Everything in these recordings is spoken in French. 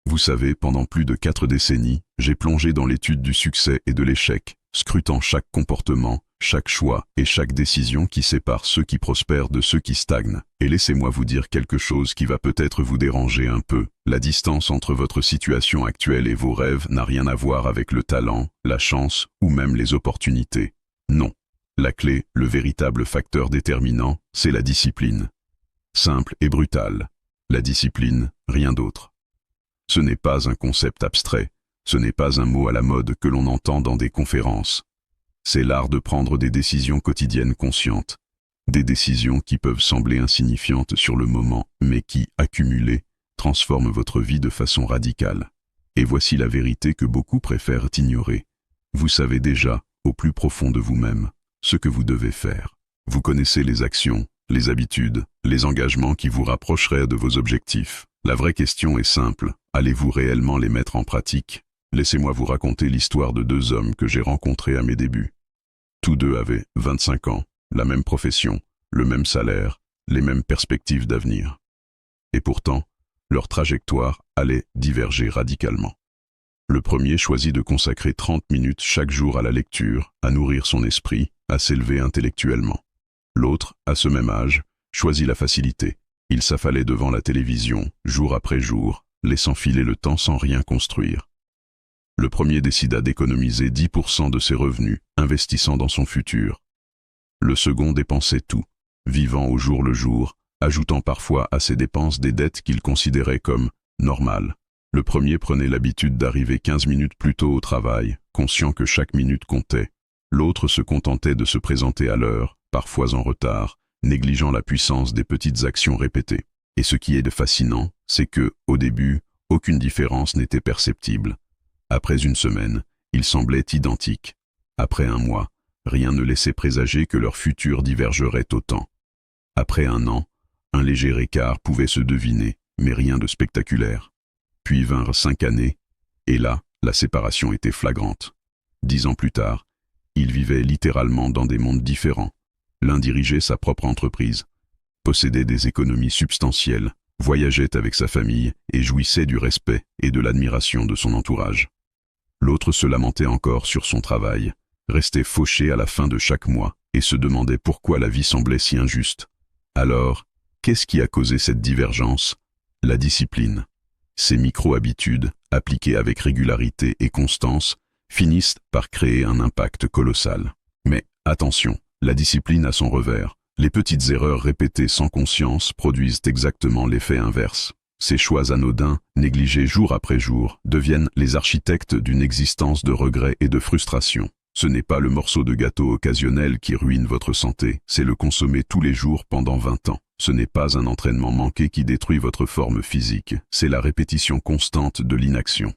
Vous savez, pendant plus de 4 décennies, j'ai plongé dans l'étude du succès et de l'échec, scrutant chaque comportement, chaque choix et chaque décision qui sépare ceux qui prospèrent de ceux qui stagnent. Et laissez-moi vous dire quelque chose qui va peut-être vous déranger un peu. La distance entre votre situation actuelle et vos rêves n'a rien à voir avec le talent, la chance ou même les opportunités. Non. La clé, le véritable facteur déterminant, c'est la discipline. Simple et brutale. La discipline, rien d'autre. Ce n'est pas un concept abstrait, ce n'est pas un mot à la mode que l'on entend dans des conférences. C'est l'art de prendre des décisions quotidiennes conscientes. Des décisions qui peuvent sembler insignifiantes sur le moment, mais qui, accumulées, transforment votre vie de façon radicale. Et voici la vérité que beaucoup préfèrent ignorer. Vous savez déjà, au plus profond de vous-même, ce que vous devez faire. Vous connaissez les actions, les habitudes, les engagements qui vous rapprocheraient de vos objectifs. La vraie question est simple, allez-vous réellement les mettre en pratique? Laissez-moi vous raconter l'histoire de 2 hommes que j'ai rencontrés à mes débuts. Tous 2 avaient 25 ans, la même profession, le même salaire, les mêmes perspectives d'avenir. Et pourtant, leur trajectoire allait diverger radicalement. Le premier choisit de consacrer 30 minutes chaque jour à la lecture, à nourrir son esprit, à s'élever intellectuellement. L'autre, à ce même âge, choisit la facilité. Il s'affalait devant la télévision, jour après jour, laissant filer le temps sans rien construire. Le premier décida d'économiser 10% de ses revenus, investissant dans son futur. Le second dépensait tout, vivant au jour le jour, ajoutant parfois à ses dépenses des dettes qu'il considérait comme normales. Le premier prenait l'habitude d'arriver 15 minutes plus tôt au travail, conscient que chaque minute comptait. L'autre se contentait de se présenter à l'heure, parfois en retard, négligeant la puissance des petites actions répétées. Et ce qui est de fascinant, c'est que, au début, aucune différence n'était perceptible. Après une semaine, ils semblaient identiques. Après un mois, rien ne laissait présager que leur futur divergerait autant. Après un an, un léger écart pouvait se deviner, mais rien de spectaculaire. Puis vinrent 5 années, et là, la séparation était flagrante. 10 ans plus tard, ils vivaient littéralement dans des mondes différents. L'un dirigeait sa propre entreprise, possédait des économies substantielles, voyageait avec sa famille et jouissait du respect et de l'admiration de son entourage. L'autre se lamentait encore sur son travail, restait fauché à la fin de chaque mois et se demandait pourquoi la vie semblait si injuste. Alors, qu'est-ce qui a causé cette divergence? La discipline. Ces micro-habitudes, appliquées avec régularité et constance, finissent par créer un impact colossal. Mais, attention, la discipline a son revers. Les petites erreurs répétées sans conscience produisent exactement l'effet inverse. Ces choix anodins, négligés jour après jour, deviennent les architectes d'une existence de regrets et de frustration. Ce n'est pas le morceau de gâteau occasionnel qui ruine votre santé, c'est le consommer tous les jours pendant 20 ans. Ce n'est pas un entraînement manqué qui détruit votre forme physique, c'est la répétition constante de l'inaction.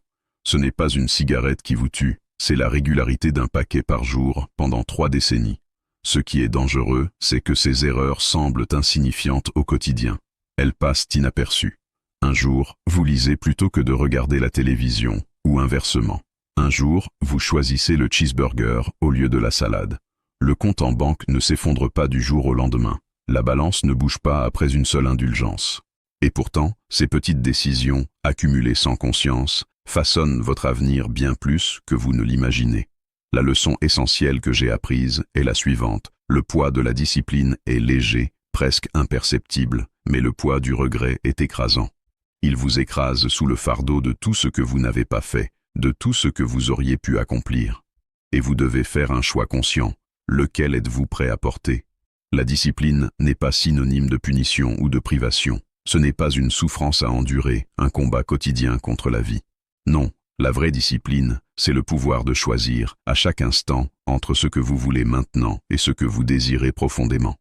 Ce n'est pas une cigarette qui vous tue, c'est la régularité d'un paquet par jour pendant 3 décennies. Ce qui est dangereux, c'est que ces erreurs semblent insignifiantes au quotidien. Elles passent inaperçues. Un jour, vous lisez plutôt que de regarder la télévision, ou inversement. Un jour, vous choisissez le cheeseburger au lieu de la salade. Le compte en banque ne s'effondre pas du jour au lendemain. La balance ne bouge pas après une seule indulgence. Et pourtant, ces petites décisions, accumulées sans conscience, façonnent votre avenir bien plus que vous ne l'imaginez. La leçon essentielle que j'ai apprise est la suivante. Le poids de la discipline est léger, presque imperceptible, mais le poids du regret est écrasant. Il vous écrase sous le fardeau de tout ce que vous n'avez pas fait, de tout ce que vous auriez pu accomplir. Et vous devez faire un choix conscient. Lequel êtes-vous prêt à porter? La discipline n'est pas synonyme de punition ou de privation. Ce n'est pas une souffrance à endurer, un combat quotidien contre la vie. Non, la vraie discipline, c'est le pouvoir de choisir, à chaque instant, entre ce que vous voulez maintenant et ce que vous désirez profondément.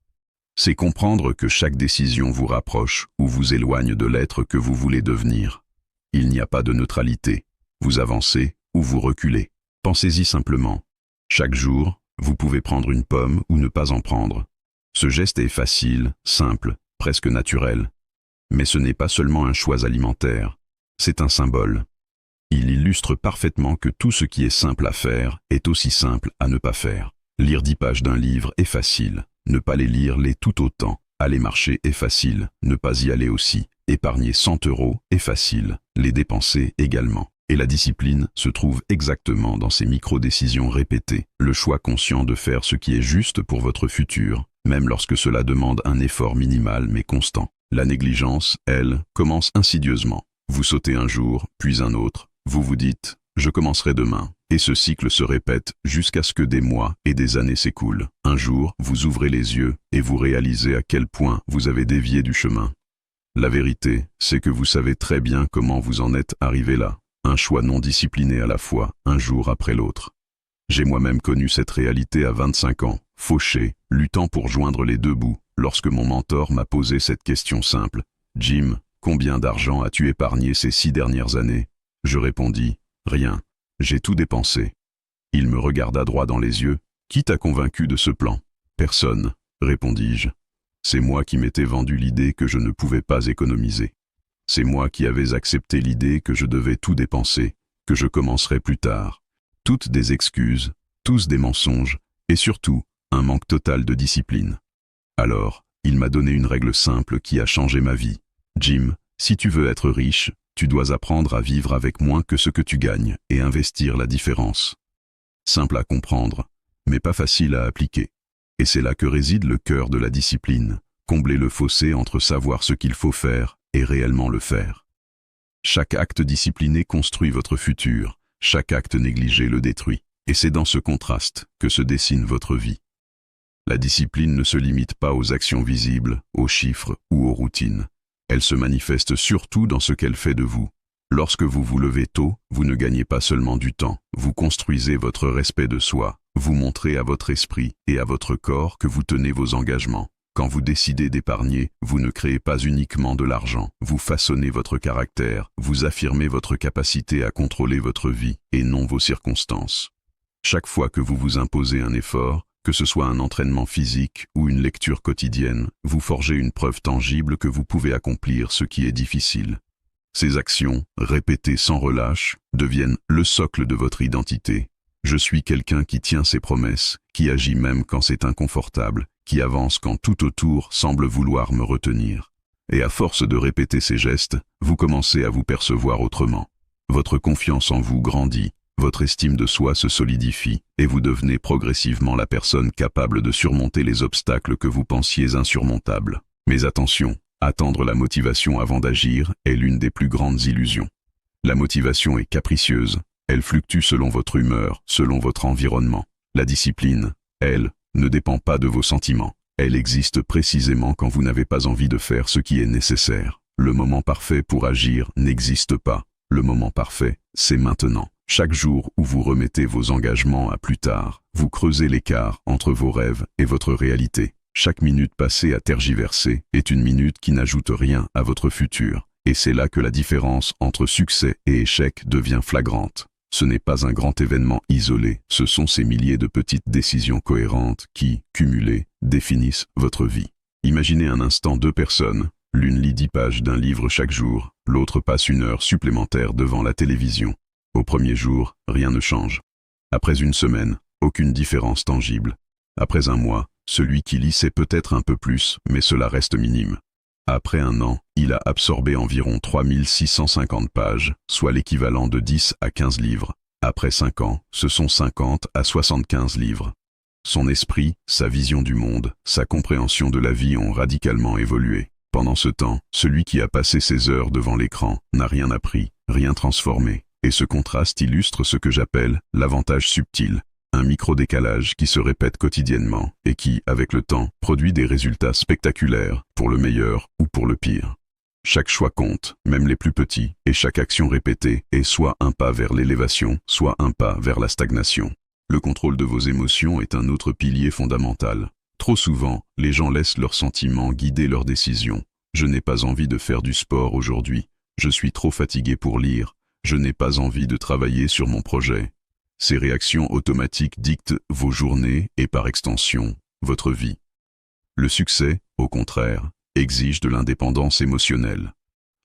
C'est comprendre que chaque décision vous rapproche ou vous éloigne de l'être que vous voulez devenir. Il n'y a pas de neutralité. Vous avancez ou vous reculez. Pensez-y simplement. Chaque jour, vous pouvez prendre une pomme ou ne pas en prendre. Ce geste est facile, simple, presque naturel. Mais ce n'est pas seulement un choix alimentaire, c'est un symbole. Il illustre parfaitement que tout ce qui est simple à faire est aussi simple à ne pas faire. Lire 10 pages d'un livre est facile, ne pas les lire l'est tout autant. Aller marcher est facile, ne pas y aller aussi. Épargner 100 € est facile, les dépenser également. Et la discipline se trouve exactement dans ces micro-décisions répétées, le choix conscient de faire ce qui est juste pour votre futur, même lorsque cela demande un effort minimal mais constant. La négligence, elle, commence insidieusement. Vous sautez un jour, puis un autre, vous vous dites « je commencerai demain ». Et ce cycle se répète jusqu'à ce que des mois et des années s'écoulent. Un jour, vous ouvrez les yeux et vous réalisez à quel point vous avez dévié du chemin. La vérité, c'est que vous savez très bien comment vous en êtes arrivé là. Un choix non discipliné à la fois, un jour après l'autre. J'ai moi-même connu cette réalité à 25 ans, fauché, luttant pour joindre les deux bouts, lorsque mon mentor m'a posé cette question simple. « Jim, combien d'argent as-tu épargné ces 6 dernières années ?» Je répondis « Rien. J'ai tout dépensé. » Il me regarda droit dans les yeux. « Qui t'a convaincu de ce plan ?»« Personne, » répondis-je. C'est moi qui m'étais vendu l'idée que je ne pouvais pas économiser. C'est moi qui avais accepté l'idée que je devais tout dépenser, que je commencerais plus tard. Toutes des excuses, tous des mensonges, et surtout, un manque total de discipline. Alors, il m'a donné une règle simple qui a changé ma vie. « Jim, si tu veux être riche, tu dois apprendre à vivre avec moins que ce que tu gagnes et investir la différence. » Simple à comprendre, mais pas facile à appliquer. Et c'est là que réside le cœur de la discipline, combler le fossé entre savoir ce qu'il faut faire et réellement le faire. Chaque acte discipliné construit votre futur, chaque acte négligé le détruit, et c'est dans ce contraste que se dessine votre vie. La discipline ne se limite pas aux actions visibles, aux chiffres ou aux routines. Elle se manifeste surtout dans ce qu'elle fait de vous. Lorsque vous vous levez tôt, vous ne gagnez pas seulement du temps, vous construisez votre respect de soi, vous montrez à votre esprit et à votre corps que vous tenez vos engagements. Quand vous décidez d'épargner, vous ne créez pas uniquement de l'argent, vous façonnez votre caractère, vous affirmez votre capacité à contrôler votre vie et non vos circonstances. Chaque fois que vous vous imposez un effort, que ce soit un entraînement physique ou une lecture quotidienne, vous forgez une preuve tangible que vous pouvez accomplir ce qui est difficile. Ces actions, répétées sans relâche, deviennent le socle de votre identité. Je suis quelqu'un qui tient ses promesses, qui agit même quand c'est inconfortable, qui avance quand tout autour semble vouloir me retenir. Et à force de répéter ces gestes, vous commencez à vous percevoir autrement. Votre confiance en vous grandit, votre estime de soi se solidifie, et vous devenez progressivement la personne capable de surmonter les obstacles que vous pensiez insurmontables. Mais attention, attendre la motivation avant d'agir est l'une des plus grandes illusions. La motivation est capricieuse, elle fluctue selon votre humeur, selon votre environnement. La discipline, elle, ne dépend pas de vos sentiments. Elle existe précisément quand vous n'avez pas envie de faire ce qui est nécessaire. Le moment parfait pour agir n'existe pas. Le moment parfait, c'est maintenant. Chaque jour où vous remettez vos engagements à plus tard, vous creusez l'écart entre vos rêves et votre réalité. Chaque minute passée à tergiverser est une minute qui n'ajoute rien à votre futur. Et c'est là que la différence entre succès et échec devient flagrante. Ce n'est pas un grand événement isolé, ce sont ces milliers de petites décisions cohérentes qui, cumulées, définissent votre vie. Imaginez un instant 2 personnes, l'une lit 10 pages d'un livre chaque jour, l'autre passe 1 heure supplémentaire devant la télévision. Au premier jour, rien ne change. Après une semaine, aucune différence tangible. Après un mois, celui qui lit sait peut-être un peu plus, mais cela reste minime. Après 1 an, il a absorbé environ 3650 pages, soit l'équivalent de 10 à 15 livres. Après 5 ans, ce sont 50 à 75 livres. Son esprit, sa vision du monde, sa compréhension de la vie ont radicalement évolué. Pendant ce temps, celui qui a passé ses heures devant l'écran n'a rien appris, rien transformé. Et ce contraste illustre ce que j'appelle l'avantage subtil, un micro-décalage qui se répète quotidiennement et qui, avec le temps, produit des résultats spectaculaires, pour le meilleur ou pour le pire. Chaque choix compte, même les plus petits, et chaque action répétée est soit un pas vers l'élévation, soit un pas vers la stagnation. Le contrôle de vos émotions est un autre pilier fondamental. Trop souvent, les gens laissent leurs sentiments guider leurs décisions. Je n'ai pas envie de faire du sport aujourd'hui. Je suis trop fatigué pour lire. Je n'ai pas envie de travailler sur mon projet. Ces réactions automatiques dictent vos journées et par extension, votre vie. Le succès, au contraire, exige de l'indépendance émotionnelle.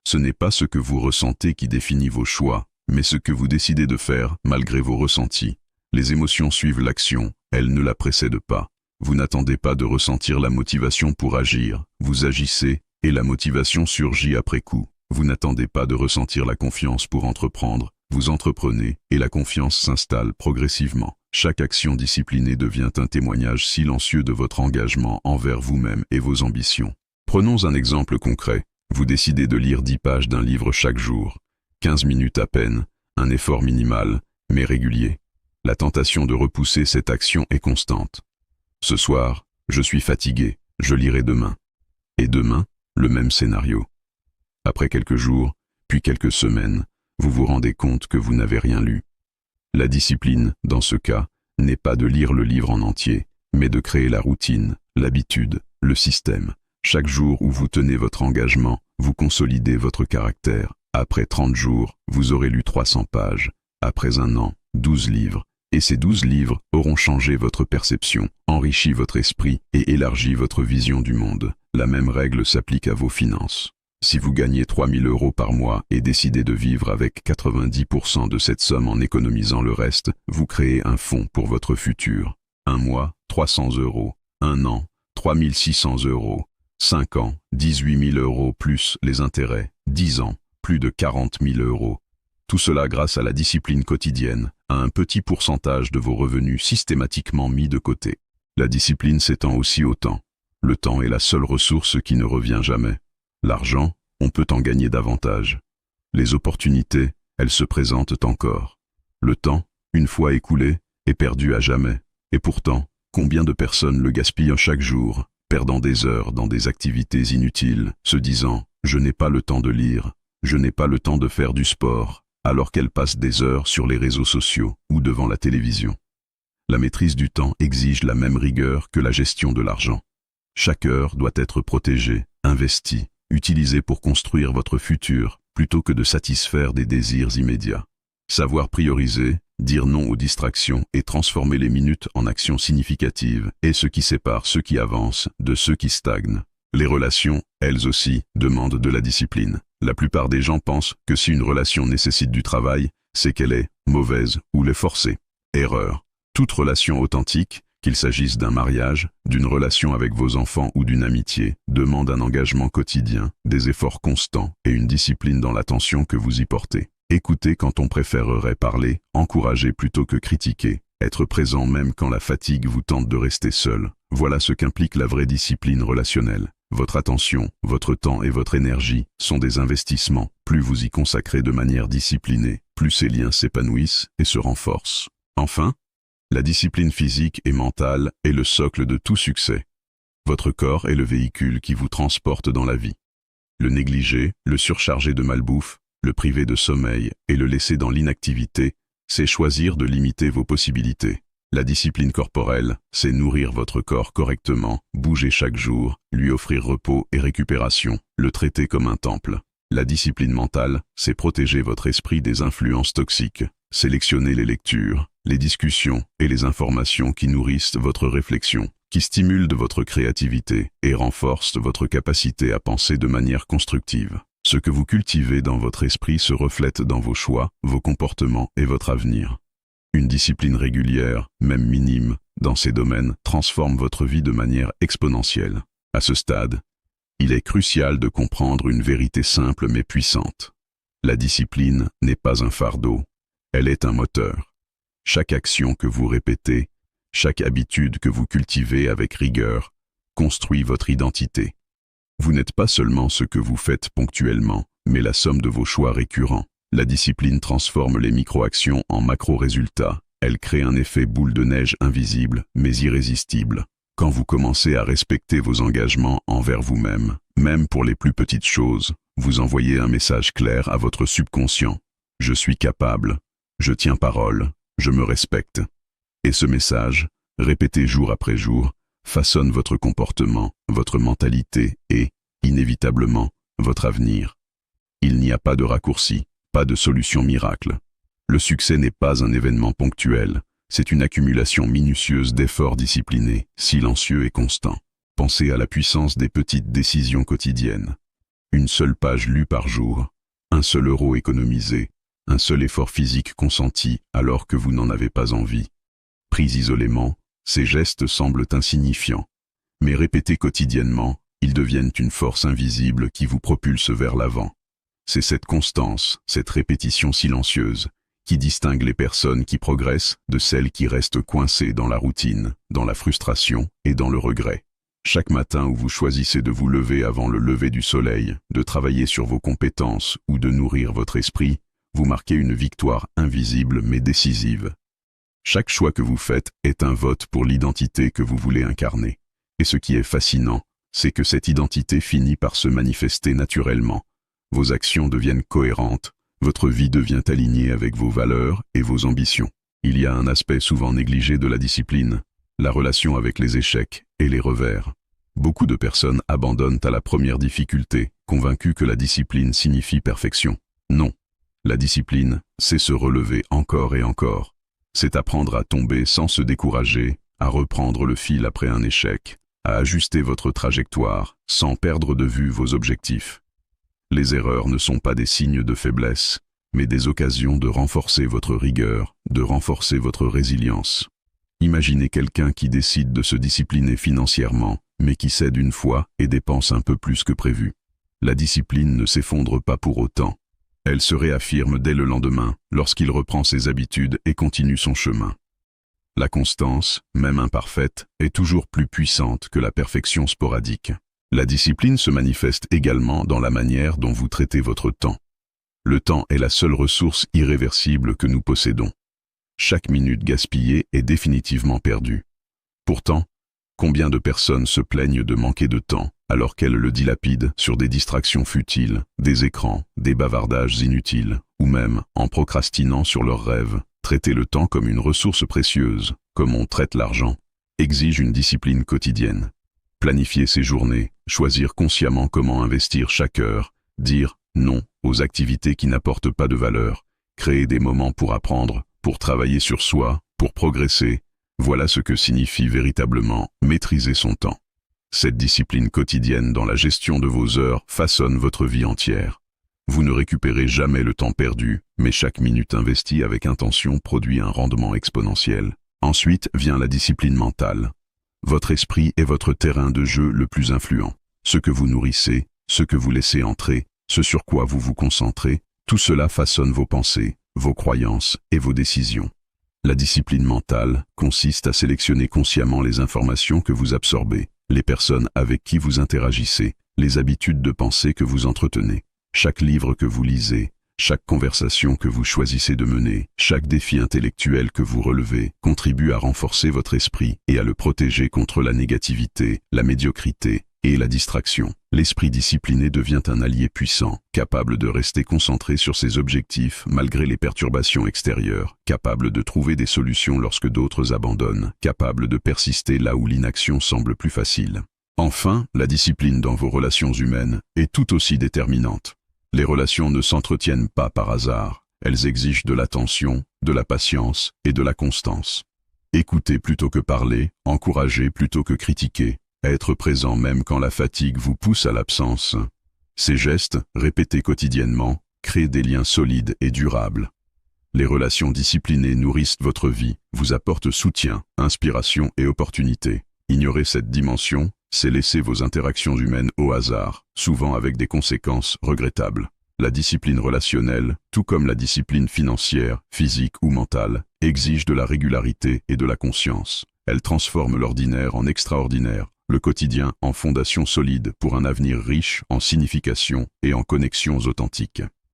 Ce n'est pas ce que vous ressentez qui définit vos choix, mais ce que vous décidez de faire malgré vos ressentis. Les émotions suivent l'action, elles ne la précèdent pas. Vous n'attendez pas de ressentir la motivation pour agir, vous agissez et la motivation surgit après coup. Vous n'attendez pas de ressentir la confiance pour entreprendre, vous entreprenez et la confiance s'installe progressivement. Chaque action disciplinée devient un témoignage silencieux de votre engagement envers vous-même et vos ambitions. Prenons un exemple concret. Vous décidez de lire 10 pages d'un livre chaque jour. 15 minutes à peine, un effort minimal, mais régulier. La tentation de repousser cette action est constante. Ce soir, je suis fatigué, je lirai demain. Et demain, le même scénario. Après quelques jours, puis quelques semaines, vous vous rendez compte que vous n'avez rien lu. La discipline, dans ce cas, n'est pas de lire le livre en entier, mais de créer la routine, l'habitude, le système. Chaque jour où vous tenez votre engagement, vous consolidez votre caractère. Après 30 jours, vous aurez lu 300 pages. Après un an, 12 livres. Et ces 12 livres auront changé votre perception, enrichi votre esprit et élargi votre vision du monde. La même règle s'applique à vos finances. Si vous gagnez 3 000 € par mois et décidez de vivre avec 90% de cette somme en économisant le reste, vous créez un fonds pour votre futur. Un mois, 300 €. Un an, 3 600 €. 5 ans, 18 000 € plus les intérêts. 10 ans, plus de 40 000 €. Tout cela grâce à la discipline quotidienne, à un petit pourcentage de vos revenus systématiquement mis de côté. La discipline s'étend aussi au temps. Le temps est la seule ressource qui ne revient jamais. L'argent, on peut en gagner davantage. Les opportunités, elles se présentent encore. Le temps, une fois écoulé, est perdu à jamais. Et pourtant, combien de personnes le gaspillent chaque jour, perdant des heures dans des activités inutiles, se disant « je n'ai pas le temps de lire, je n'ai pas le temps de faire du sport », alors qu'elles passent des heures sur les réseaux sociaux ou devant la télévision. La maîtrise du temps exige la même rigueur que la gestion de l'argent. Chaque heure doit être protégée, investie, utilisée pour construire votre futur, plutôt que de satisfaire des désirs immédiats. Savoir prioriser, dire non aux distractions et transformer les minutes en actions significatives est ce qui sépare ceux qui avancent de ceux qui stagnent. Les relations, elles aussi, demandent de la discipline. La plupart des gens pensent que si une relation nécessite du travail, c'est qu'elle est mauvaise ou l'est forcée. Erreur. Toute relation authentique, qu'il s'agisse d'un mariage, d'une relation avec vos enfants ou d'une amitié, demande un engagement quotidien, des efforts constants et une discipline dans l'attention que vous y portez. Écoutez quand on préférerait parler, encourager plutôt que critiquer, être présent même quand la fatigue vous tente de rester seul. Voilà ce qu'implique la vraie discipline relationnelle. Votre attention, votre temps et votre énergie sont des investissements. Plus vous y consacrez de manière disciplinée, plus ces liens s'épanouissent et se renforcent. Enfin, la discipline physique et mentale est le socle de tout succès. Votre corps est le véhicule qui vous transporte dans la vie. Le négliger, le surcharger de malbouffe, le priver de sommeil et le laisser dans l'inactivité, c'est choisir de limiter vos possibilités. La discipline corporelle, c'est nourrir votre corps correctement, bouger chaque jour, lui offrir repos et récupération, le traiter comme un temple. La discipline mentale, c'est protéger votre esprit des influences toxiques, sélectionner les lectures, les discussions et les informations qui nourrissent votre réflexion, qui stimulent de votre créativité et renforcent votre capacité à penser de manière constructive. Ce que vous cultivez dans votre esprit se reflète dans vos choix, vos comportements et votre avenir. Une discipline régulière, même minime, dans ces domaines, transforme votre vie de manière exponentielle. À ce stade, il est crucial de comprendre une vérité simple mais puissante. La discipline n'est pas un fardeau, elle est un moteur. Chaque action que vous répétez, chaque habitude que vous cultivez avec rigueur, construit votre identité. Vous n'êtes pas seulement ce que vous faites ponctuellement, mais la somme de vos choix récurrents. La discipline transforme les micro-actions en macro-résultats. Elle crée un effet boule de neige invisible, mais irrésistible. Quand vous commencez à respecter vos engagements envers vous-même, même pour les plus petites choses, vous envoyez un message clair à votre subconscient. Je suis capable, je tiens parole, je me respecte. Et ce message, répété jour après jour, façonne votre comportement, votre mentalité et, inévitablement, votre avenir. Il n'y a pas de raccourci, pas de solution miracle. Le succès n'est pas un événement ponctuel, c'est une accumulation minutieuse d'efforts disciplinés, silencieux et constants. Pensez à la puissance des petites décisions quotidiennes. Une seule page lue par jour, un seul euro économisé, un seul effort physique consenti alors que vous n'en avez pas envie. Pris isolément, ces gestes semblent insignifiants, mais répétés quotidiennement, ils deviennent une force invisible qui vous propulse vers l'avant. C'est cette constance, cette répétition silencieuse, qui distingue les personnes qui progressent de celles qui restent coincées dans la routine, dans la frustration et dans le regret. Chaque matin où vous choisissez de vous lever avant le lever du soleil, de travailler sur vos compétences ou de nourrir votre esprit, vous marquez une victoire invisible mais décisive. Chaque choix que vous faites est un vote pour l'identité que vous voulez incarner. Et ce qui est fascinant, c'est que cette identité finit par se manifester naturellement. Vos actions deviennent cohérentes, votre vie devient alignée avec vos valeurs et vos ambitions. Il y a un aspect souvent négligé de la discipline, la relation avec les échecs et les revers. Beaucoup de personnes abandonnent à la première difficulté, convaincues que la discipline signifie perfection. Non. La discipline, c'est se relever encore et encore. C'est apprendre à tomber sans se décourager, à reprendre le fil après un échec, à ajuster votre trajectoire sans perdre de vue vos objectifs. Les erreurs ne sont pas des signes de faiblesse, mais des occasions de renforcer votre rigueur, de renforcer votre résilience. Imaginez quelqu'un qui décide de se discipliner financièrement, mais qui cède une fois et dépense un peu plus que prévu. La discipline ne s'effondre pas pour autant. Elle se réaffirme dès le lendemain, lorsqu'il reprend ses habitudes et continue son chemin. La constance, même imparfaite, est toujours plus puissante que la perfection sporadique. La discipline se manifeste également dans la manière dont vous traitez votre temps. Le temps est la seule ressource irréversible que nous possédons. Chaque minute gaspillée est définitivement perdue. Pourtant, combien de personnes se plaignent de manquer de temps, alors qu'elles le dilapident sur des distractions futiles, des écrans, des bavardages inutiles, ou même, en procrastinant sur leurs rêves. Traiter le temps comme une ressource précieuse, comme on traite l'argent, exige une discipline quotidienne. Planifier ses journées, choisir consciemment comment investir chaque heure, dire non aux activités qui n'apportent pas de valeur, créer des moments pour apprendre, pour travailler sur soi, pour progresser, voilà ce que signifie véritablement maîtriser son temps. Cette discipline quotidienne dans la gestion de vos heures façonne votre vie entière. Vous ne récupérez jamais le temps perdu, mais chaque minute investie avec intention produit un rendement exponentiel. Ensuite vient la discipline mentale. Votre esprit est votre terrain de jeu le plus influent. Ce que vous nourrissez, ce que vous laissez entrer, ce sur quoi vous vous concentrez, tout cela façonne vos pensées, vos croyances et vos décisions. La discipline mentale consiste à sélectionner consciemment les informations que vous absorbez, les personnes avec qui vous interagissez, les habitudes de pensée que vous entretenez. Chaque livre que vous lisez, chaque conversation que vous choisissez de mener, chaque défi intellectuel que vous relevez, contribue à renforcer votre esprit et à le protéger contre la négativité, la médiocrité et la distraction. L'esprit discipliné devient un allié puissant, capable de rester concentré sur ses objectifs malgré les perturbations extérieures, capable de trouver des solutions lorsque d'autres abandonnent, capable de persister là où l'inaction semble plus facile. Enfin, la discipline dans vos relations humaines est tout aussi déterminante. Les relations ne s'entretiennent pas par hasard, elles exigent de l'attention, de la patience et de la constance. Écouter plutôt que parler, encourager plutôt que critiquer, être présent même quand la fatigue vous pousse à l'absence. Ces gestes, répétés quotidiennement, créent des liens solides et durables. Les relations disciplinées nourrissent votre vie, vous apportent soutien, inspiration et opportunités. Ignorer cette dimension, c'est laisser vos interactions humaines au hasard, souvent avec des conséquences regrettables. La discipline relationnelle, tout comme la discipline financière, physique ou mentale, exige de la régularité et de la conscience. Elle transforme l'ordinaire en extraordinaire, le quotidien en fondation solide pour un avenir riche en signification et en connexions authentiques.